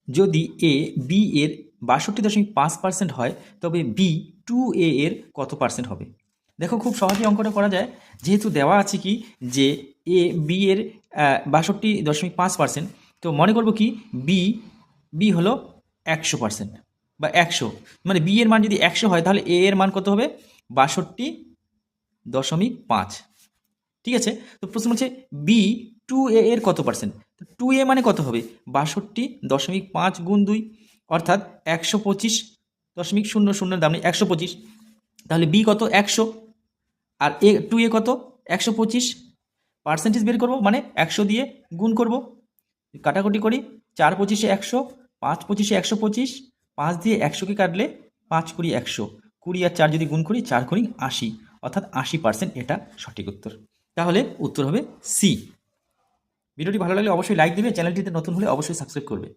যদি A B এর ৬২.৫% হয় তবে বি 2a এর কত পার্সেন্ট হবে? দেখো খুব সহজেই অঙ্কটা করা যায়। যেহেতু দেওয়া আছে কি যে এ বি এর ৬২.৫%, তো মনে করব কি বি বি হলো ১০০% বা ১০০, মানে বি এর মান যদি ১০০ হয় তাহলে এ এর মান কত হবে? ৬২.৫। ঠিক আছে, তো প্রশ্ন হচ্ছে বি 2a এর কত পার্সেন্ট? তো 2a মানে কত হবে? ৬২.৫ গুণ 2, অর্থাৎ ১২৫.০০ দাম নেই ১২৫। তাহলে বি কত? ১০০। আর এ 2a কত? ১২৫। পার্সেন্টেজ বের করব, মানে ১০০ দিয়ে গুণ করব। কাটাকুটি করি, ৪ পঁচিশে ১০০, ৫ পঁচিশে ১২৫, ৫ দিয়ে ১০০কে কাটলে ৫ কুড়ি ১০০, ২০ আর ৪ যদি গুণ করি ৪ কুড়ি ৮০, অর্থাৎ ৮০% এটা সঠিক উত্তর। তাহলে উত্তর হবে সি। ভিডিওটি ভালো লাগলে অবশ্যই লাইক দেবে, চ্যানেলটিতে নতুন হলে অবশ্যই সাবস্ক্রাইব করবে।